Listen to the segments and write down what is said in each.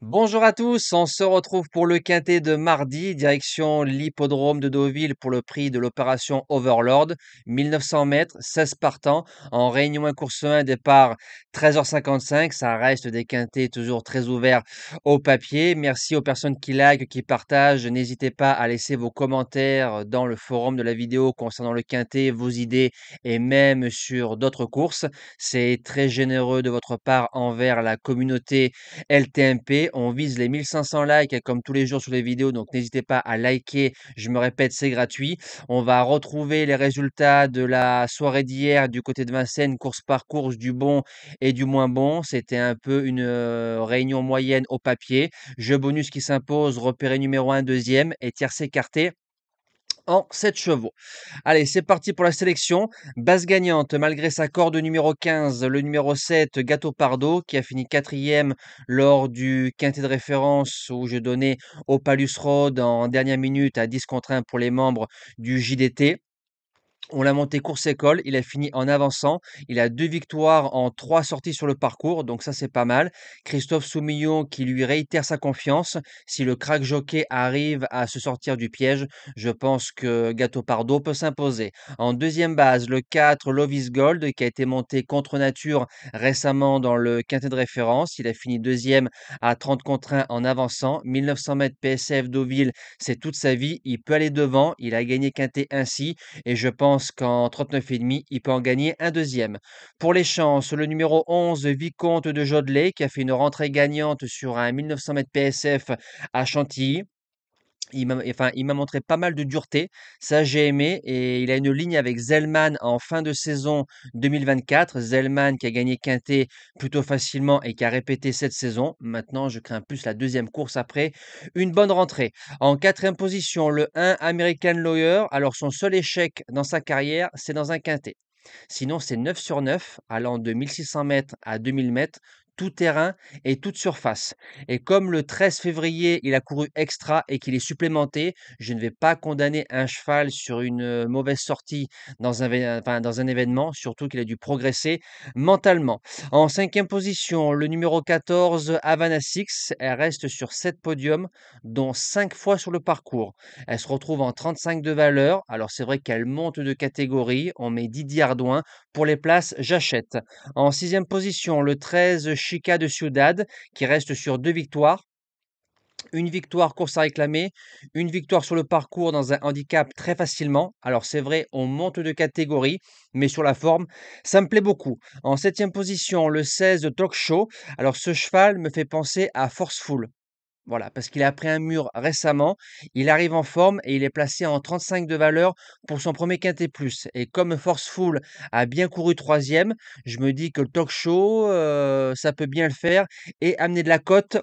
Bonjour à tous, on se retrouve pour le quintet de mardi, direction l'hippodrome de Deauville pour le prix de l'opération Overlord, 1900 mètres, 16 partants, en réunion 1 course 1, départ 13h55, ça reste des quintets toujours très ouverts au papier. Merci aux personnes qui likent, qui partagent, n'hésitez pas à laisser vos commentaires dans le forum de la vidéo concernant le quintet, vos idées et même sur d'autres courses. C'est très généreux de votre part envers la communauté LTMP. On vise les 1500 likes comme tous les jours sur les vidéos, donc n'hésitez pas à liker. Je me répète, c'est gratuit. On va retrouver les résultats de la soirée d'hier du côté de Vincennes, course par course, du bon et du moins bon. C'était un peu une réunion moyenne au papier. Jeu bonus qui s'impose, repéré numéro 1, deuxième et tiercé écarté en 7 chevaux. Allez, c'est parti pour la sélection. Base gagnante, malgré sa corde numéro 15, le numéro 7, Gâteau Pardo, qui a fini quatrième lors du quintet de référence où je donnais au Palus Road en dernière minute à 10 contre 1 pour les membres du JDT. On l'a monté course école, il a fini en avançant. Il a 2 victoires en 3 sorties sur le parcours, donc ça c'est pas mal. Christophe Soumillon qui lui réitère sa confiance. Si le crack jockey arrive à se sortir du piège, je pense que Gâteau Pardo peut s'imposer. En deuxième base, le 4 Lovis Gold qui a été monté contre nature récemment dans le quintet de référence. Il a fini deuxième à 30 contre 1 en avançant. 1900 mètres PSF Deauville, c'est toute sa vie. Il peut aller devant, il a gagné quintet ainsi et je pense qu'en 39,5, il peut en gagner un deuxième. Pour les chances, le numéro 11, Vicomte de Jodelet, qui a fait une rentrée gagnante sur un 1900 mètres PSF à Chantilly. Il m'a montré pas mal de dureté, ça j'ai aimé et il a une ligne avec Zellman en fin de saison 2024. Zellman qui a gagné Quintet plutôt facilement et qui a répété cette saison. Maintenant, je crains plus la deuxième course après une bonne rentrée. En quatrième position, le 1 American Lawyer. Alors son seul échec dans sa carrière, c'est dans un Quintet. Sinon, c'est 9 sur 9, allant de 1600 mètres à 2000 mètres, tout terrain et toute surface. Et comme le 13 février, il a couru extra et qu'il est supplémenté, je ne vais pas condamner un cheval sur une mauvaise sortie dans un événement, surtout qu'il a dû progresser mentalement. En cinquième position, le numéro 14, Havana Six, elle reste sur 7 podiums, dont 5 fois sur le parcours. Elle se retrouve en 35 de valeur. Alors c'est vrai qu'elle monte de catégorie. On met Didier Ardouin. Pour les places, j'achète. En sixième position, le 13 Chica de Ciudad qui reste sur 2 victoires. Une victoire course à réclamer, une victoire sur le parcours dans un handicap très facilement. Alors c'est vrai, on monte de catégorie, mais sur la forme, ça me plaît beaucoup. En septième position, le 16 Talk Show. Alors ce cheval me fait penser à Forceful. Voilà, parce qu'il a pris un mur récemment, il arrive en forme et il est placé en 35 de valeur pour son premier quintet plus. Et comme Forceful a bien couru troisième, je me dis que le talk show, ça peut bien le faire et amener de la cote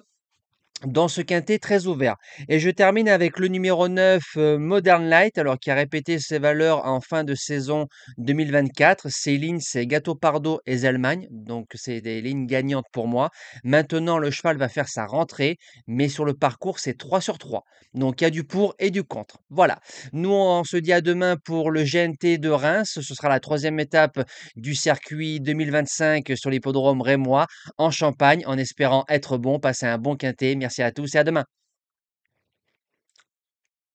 dans ce quintet très ouvert. Et je termine avec le numéro 9, Modern Light, alors qui a répété ses valeurs en fin de saison 2024. Ses lignes, c'est Gâteau Pardo et Zellmagne, donc c'est des lignes gagnantes pour moi. Maintenant, le cheval va faire sa rentrée, mais sur le parcours, c'est 3 sur 3. Donc il y a du pour et du contre. Voilà. Nous, on se dit à demain pour le GNT de Reims. Ce sera la troisième étape du circuit 2025 sur l'hippodrome rémois en Champagne, en espérant être bon, passer un bon quintet. Merci à tous et à demain.